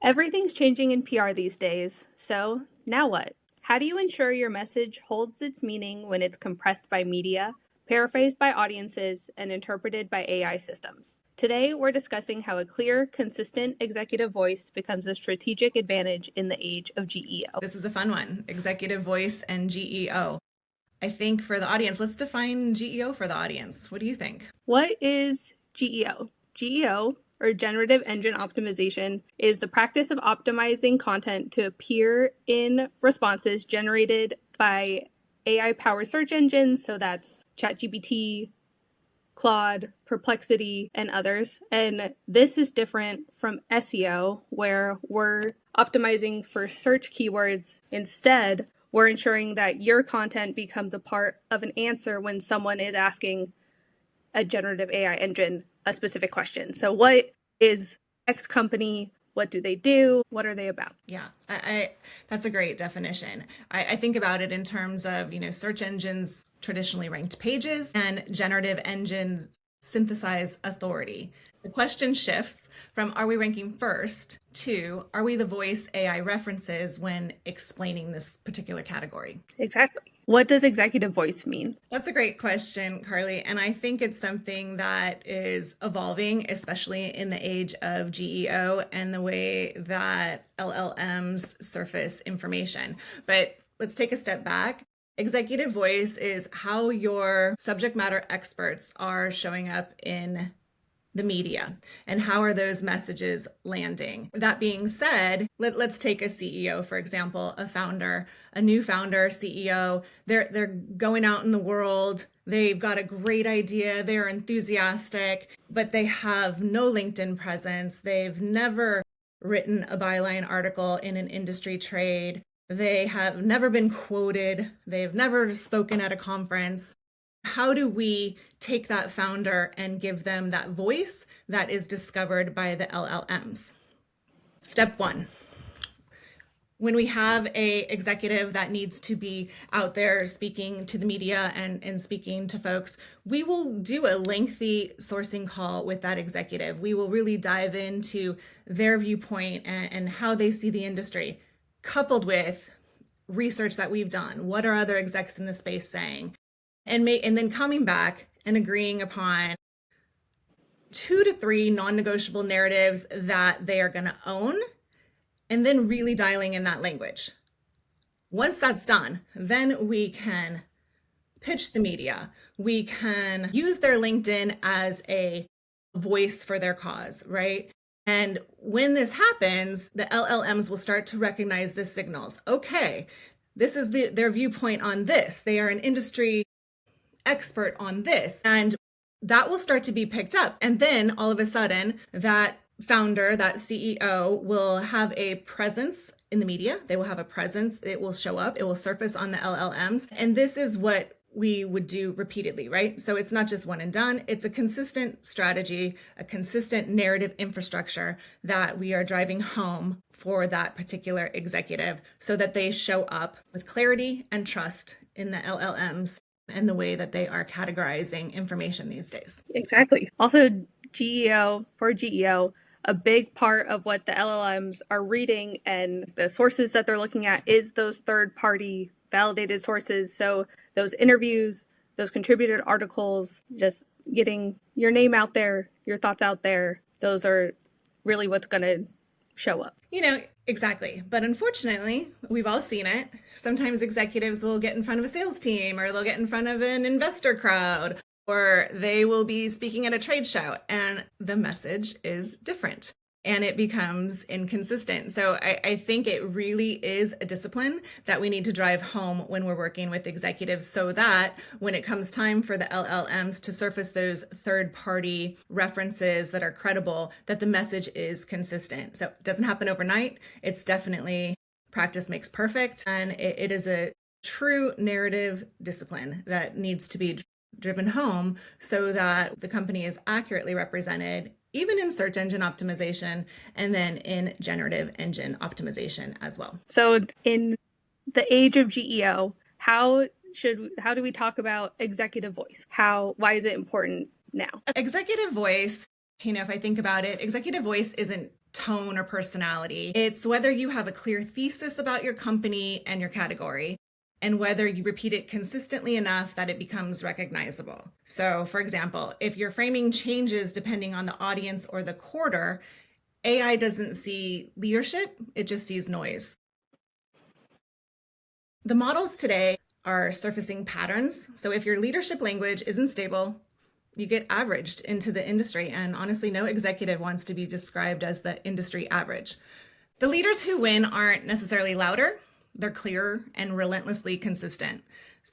Everything's changing in PR these days, so now what? How do you ensure your message holds its meaning when it's compressed by media, paraphrased by audiences, and interpreted by AI systems? Today, we're discussing how a clear, consistent executive voice becomes a strategic advantage in the age of GEO. This is a fun one, executive voice and GEO. I think for the audience, let's define GEO for the audience. What do you think? What is GEO? GEO, or Generative Engine Optimization, is the practice of optimizing content to appear in responses generated by AI-powered search engines, so that's ChatGPT, Claude, Perplexity, and others. And this is different from SEO, where we're optimizing for search keywords. Instead, we're ensuring that your content becomes a part of an answer when someone is asking a generative AI engine a specific question. So what is X company? What do they do? What are they about? Yeah, that's a great definition. I think about it in terms of, search engines traditionally ranked pages and generative engines synthesize authority. The question shifts from are we ranking first to are we the voice AI references when explaining this particular category? Exactly. What does executive voice mean? That's a great question, Carly. And I think it's something that is evolving, especially in the age of GEO and the way that LLMs surface information. But let's take a step back. Executive voice is how your subject matter experts are showing up in the media and how are those messages landing. That being said, let's take a CEO, for example, a new founder, CEO. They're going out in the world. They've got a great idea. They're enthusiastic, but they have no LinkedIn presence. They've never written a byline article in an industry trade. They have never been quoted. They've never spoken at a conference. How do we take that founder and give them that voice that is discovered by the LLMs? Step one, when we have a executive that needs to be out there speaking to the media and speaking to folks, we will do a lengthy sourcing call with that executive. We will really dive into their viewpoint and how they see the industry, coupled with research that we've done. What are other execs in the space saying? And then coming back and agreeing upon 2 to 3 non-negotiable narratives that they are going to own, and then really dialing in that language. Once that's done, then we can pitch the media. We can use their LinkedIn as a voice for their cause, right? And when this happens, the LLMs will start to recognize the signals. Okay, this is their viewpoint on this. They are an industry expert on this, and that will start to be picked up. And then all of a sudden that founder, that CEO will have a presence in the media. They will have a presence. It will show up. It will surface on the LLMs. And this is what we would do repeatedly, right? So it's not just one and done. It's a consistent strategy, a consistent narrative infrastructure that we are driving home for that particular executive so that they show up with clarity and trust in the LLMs and the way that they are categorizing information these days. Exactly. Also, GEO, a big part of what the LLMs are reading and the sources that they're looking at is those third-party validated sources. So those interviews, those contributed articles, just getting your name out there, your thoughts out there, those are really what's going to show up. Exactly. But unfortunately, we've all seen it. Sometimes executives will get in front of a sales team, or they'll get in front of an investor crowd, or they will be speaking at a trade show, and the message is different and it becomes inconsistent. So I think it really is a discipline that we need to drive home when we're working with executives, so that when it comes time for the LLMs to surface those third-party references that are credible, that the message is consistent. So it doesn't happen overnight. It's definitely practice makes perfect. And it is a true narrative discipline that needs to be driven home so that the company is accurately represented, even in search engine optimization and then in generative engine optimization as well. So in the age of GEO, how do we talk about executive voice? Why is it important now? Executive voice, if I think about it, executive voice isn't tone or personality. It's whether you have a clear thesis about your company and your category, and whether you repeat it consistently enough that it becomes recognizable. So, for example, if your framing changes depending on the audience or the quarter, AI doesn't see leadership, it just sees noise. The models today are surfacing patterns. So if your leadership language isn't stable, you get averaged into the industry. And honestly, no executive wants to be described as the industry average. The leaders who win aren't necessarily louder, they're clearer and relentlessly consistent.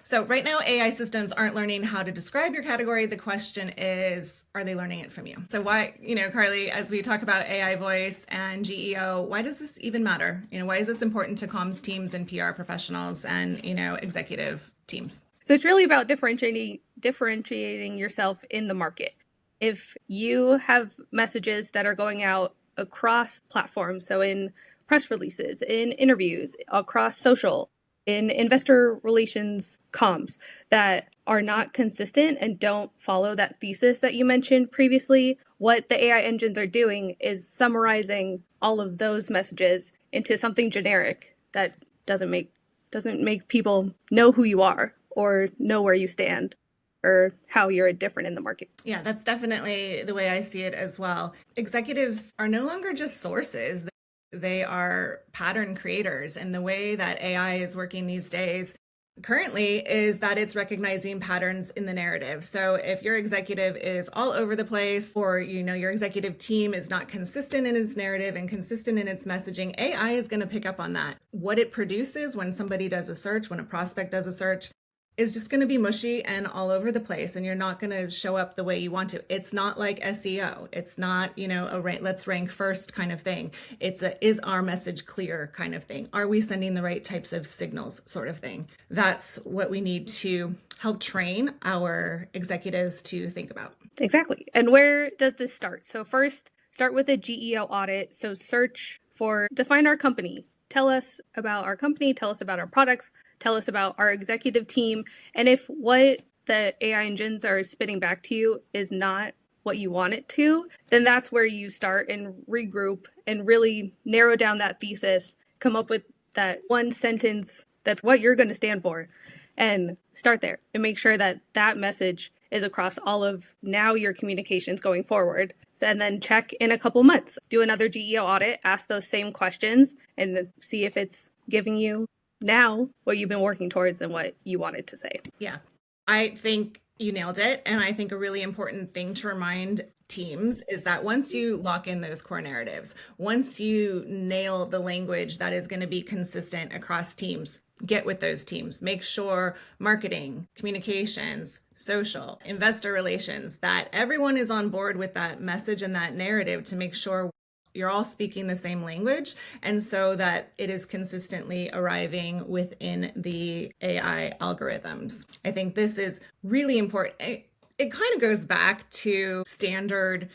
So right now, AI systems aren't learning how to describe your category. The question is, are they learning it from you? So why, Carli, as we talk about AI voice and GEO, why does this even matter? Why is this important to comms teams and PR professionals and, executive teams? So it's really about differentiating yourself in the market. If you have messages that are going out across platforms, so in press releases, in interviews, across social, in investor relations comms, that are not consistent and don't follow that thesis that you mentioned previously, what the AI engines are doing is summarizing all of those messages into something generic that doesn't make people know who you are or know where you stand or how you're different in the market. Yeah, that's definitely the way I see it as well. Executives are no longer just sources. They are pattern creators. And the way that AI is working these days currently is that it's recognizing patterns in the narrative. So if your executive is all over the place, or your executive team is not consistent in its narrative and consistent in its messaging, AI is going to pick up on that. What it produces when somebody does a search, when a prospect does a search, is just going to be mushy and all over the place, and you're not going to show up the way you want to. It's not like SEO. It's not, let's rank first kind of thing. It's is our message clear kind of thing. Are we sending the right types of signals sort of thing? That's what we need to help train our executives to think about. Exactly. And where does this start? So first, start with a GEO audit. So search for, define our company. Tell us about our company, tell us about our products, tell us about our executive team. And if what the AI engines are spitting back to you is not what you want it to, then that's where you start and regroup and really narrow down that thesis, come up with that one sentence that's what you're going to stand for, and start there and make sure that that message is across all of now your communications going forward. So, and then check in a couple months, do another GEO audit, ask those same questions, and then see if it's giving you now what you've been working towards and what you wanted to say. Yeah, I think you nailed it. And I think a really important thing to remind teams is that once you lock in those core narratives, once you nail the language that is going to be consistent across teams, get with those teams. Make sure marketing, communications, social, investor relations, that everyone is on board with that message and that narrative to make sure you're all speaking the same language, and so that it is consistently arriving within the AI algorithms. I think this is really important. It kind of goes back to standard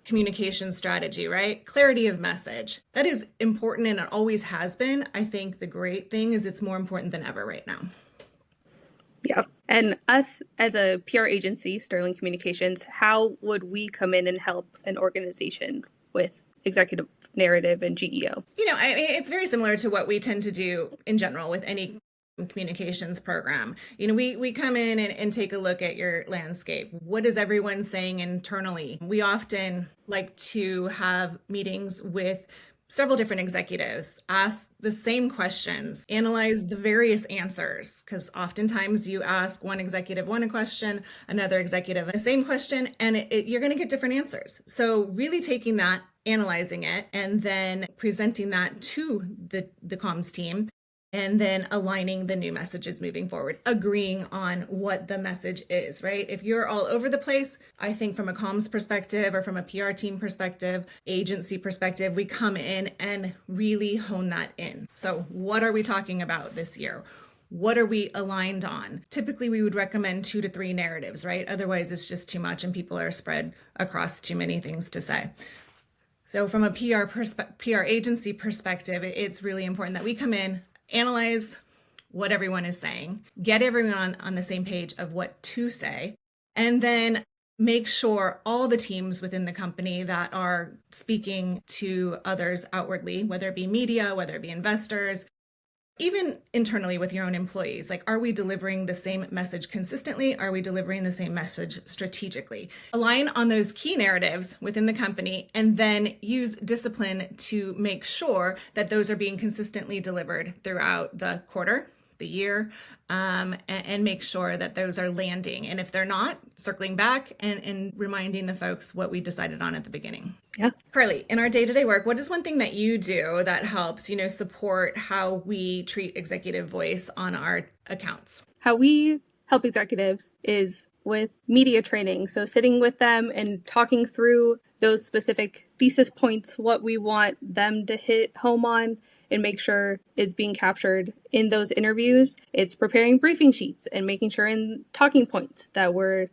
communication strategy, right? Clarity of message. That is important, and it always has been. I think the great thing is it's more important than ever right now. Yeah. And us as a PR agency, Sterling Communications, how would we come in and help an organization with executive narrative and GEO? It's very similar to what we tend to do in general with any communications program. We come in and take a look at your landscape. What is everyone saying internally? We often like to have meetings with several different executives, ask the same questions, analyze the various answers, because oftentimes you ask one executive one question, another executive the same question, and you're going to get different answers. So really taking that, analyzing it, and then presenting that to the comms team, and then aligning the new messages moving forward, agreeing on what the message is, right? If you're all over the place, I think from a comms perspective or from a PR team perspective, agency perspective, we come in and really hone that in. So what are we talking about this year? What are we aligned on? Typically, we would recommend 2 to 3 narratives, right? Otherwise, it's just too much and people are spread across too many things to say. So from a PR agency perspective, it's really important that we come in, analyze what everyone is saying, get everyone on the same page of what to say, and then make sure all the teams within the company that are speaking to others outwardly, whether it be media, whether it be investors, even internally with your own employees, like, are we delivering the same message consistently? Are we delivering the same message strategically? Align on those key narratives within the company, and then use discipline to make sure that those are being consistently delivered throughout the quarter, the year, and make sure that those are landing. And if they're not, circling back and reminding the folks what we decided on at the beginning. Yeah. Carli, in our day-to-day work, what is one thing that you do that helps, support how we treat executive voice on our accounts? How we help executives is with media training. So sitting with them and talking through those specific thesis points, what we want them to hit home on and make sure is being captured in those interviews. It's preparing briefing sheets and making sure in talking points that we're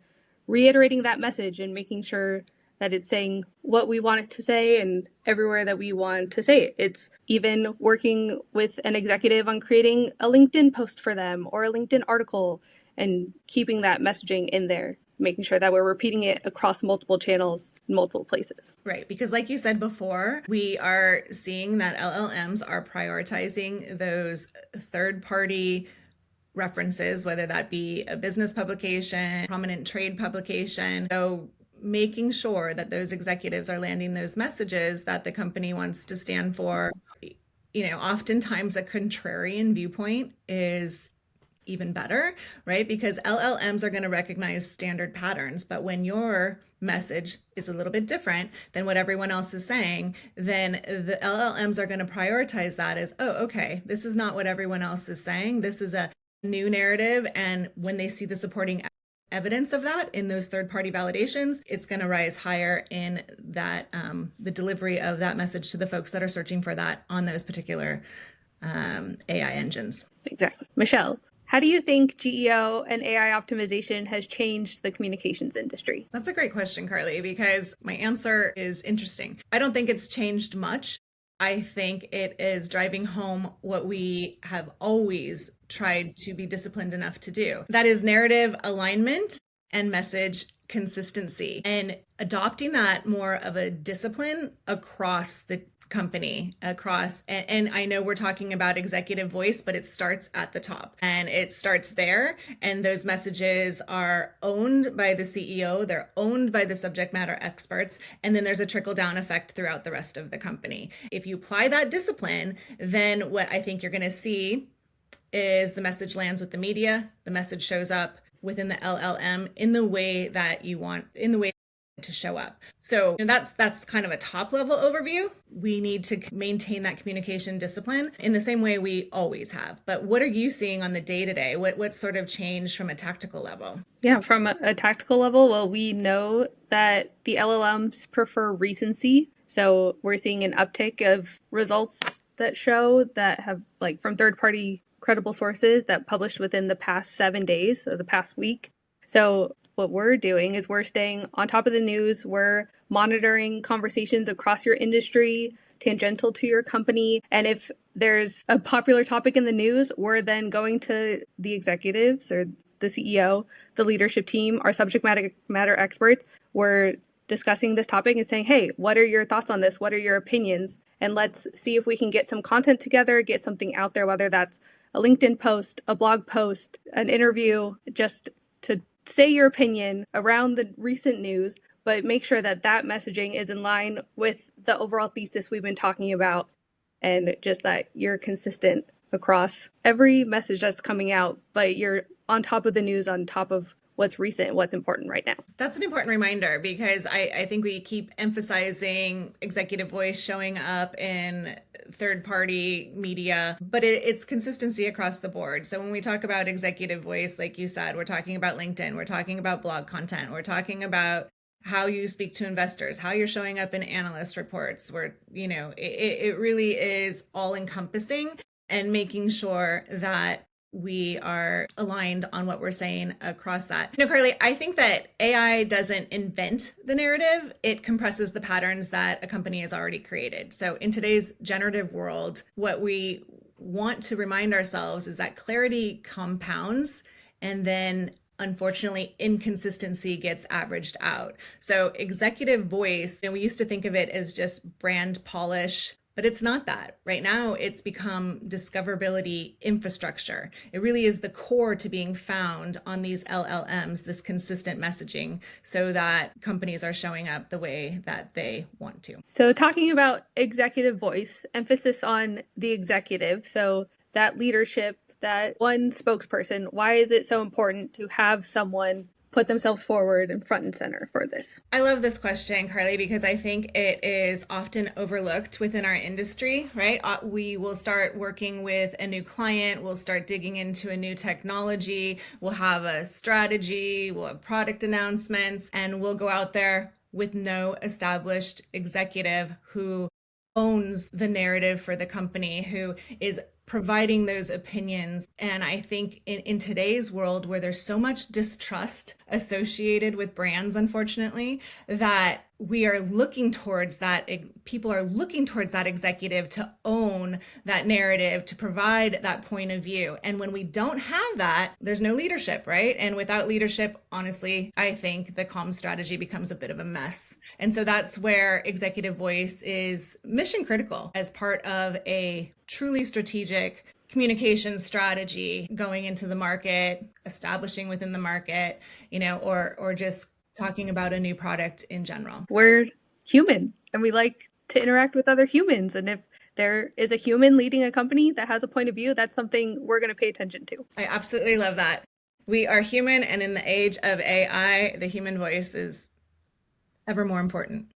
reiterating that message and making sure that it's saying what we want it to say and everywhere that we want to say it. It's even working with an executive on creating a LinkedIn post for them or a LinkedIn article and keeping that messaging in there, making sure that we're repeating it across multiple channels in multiple places. Right, because like you said before, we are seeing that LLMs are prioritizing those third-party references, whether that be a business publication, prominent trade publication. So making sure that those executives are landing those messages that the company wants to stand for. Oftentimes a contrarian viewpoint is even better, right? Because LLMs are going to recognize standard patterns, but when your message is a little bit different than what everyone else is saying, then the LLMs are going to prioritize that as, oh, okay, this is not what everyone else is saying. This is a new narrative. And when they see the supporting evidence of that in those third-party validations, it's going to rise higher in that the delivery of that message to the folks that are searching for that on those particular AI engines. Exactly. Michelle, how do you think GEO and AI optimization has changed the communications industry? That's a great question, Carli, because my answer is interesting. I don't think it's changed much. I think it is driving home what we have always tried to be disciplined enough to do. That is narrative alignment and message consistency, and adopting that more of a discipline across the company, and I know we're talking about executive voice, but it starts at the top and it starts there. And those messages are owned by the CEO, they're owned by the subject matter experts, and then there's a trickle down effect throughout the rest of the company. If you apply that discipline, then what I think you're going to see is the message lands with the media, the message shows up within the LLM in the way that you want, in the way to show up. So that's kind of a top level overview. We need to maintain that communication discipline in the same way we always have. But what are you seeing on the day-to-day? What sort of changed from a tactical level? Yeah, from a tactical level, well, we know that the LLMs prefer recency. So we're seeing an uptick of results that show that have, like, from third-party credible sources that published within the past 7 days, so the past week. So what we're doing is we're staying on top of the news. We're monitoring conversations across your industry, tangential to your company. And if there's a popular topic in the news, we're then going to the executives or the CEO, the leadership team, our subject matter experts. We're discussing this topic and saying, hey, what are your thoughts on this? What are your opinions? And let's see if we can get some content together, get something out there, whether that's a LinkedIn post, a blog post, an interview, just to say your opinion around the recent news, but make sure that that messaging is in line with the overall thesis we've been talking about, and just that you're consistent across every message that's coming out, but you're on top of the news, on top of what's recent, what's important right now. That's an important reminder, because I think we keep emphasizing executive voice showing up in third-party media, but it's consistency across the board. So when we talk about executive voice, like you said, we're talking about LinkedIn, we're talking about blog content, we're talking about how you speak to investors, how you're showing up in analyst reports, where, it really is all encompassing, and making sure that we are aligned on what we're saying across that. Carli, I think that AI doesn't invent the narrative. It compresses the patterns that a company has already created. So in today's generative world, what we want to remind ourselves is that clarity compounds, and then unfortunately, inconsistency gets averaged out. So executive voice, we used to think of it as just brand polish, but it's not that. Right now, it's become discoverability infrastructure. It really is the core to being found on these LLMs, this consistent messaging, so that companies are showing up the way that they want to. So talking about executive voice, emphasis on the executive, so that leadership, that one spokesperson, why is it so important to have someone put themselves forward and front and center for this? I love this question, Carly, because I think it is often overlooked within our industry, right? We will start working with a new client, we'll start digging into a new technology, we'll have a strategy, we'll have product announcements, and we'll go out there with no established executive who owns the narrative for the company, who is providing those opinions. And I think in today's world where there's so much distrust associated with brands, unfortunately, that we are looking towards that, people are looking towards that executive to own that narrative, to provide that point of view. And when we don't have that, there's no leadership, right? And without leadership, honestly, I think the comm strategy becomes a bit of a mess. And so that's where executive voice is mission critical as part of a truly strategic communication strategy going into the market, establishing within the market, or just talking about a new product in general. We're human and we like to interact with other humans. And if there is a human leading a company that has a point of view, that's something we're going to pay attention to. I absolutely love that. We are human, and in the age of AI, the human voice is ever more important.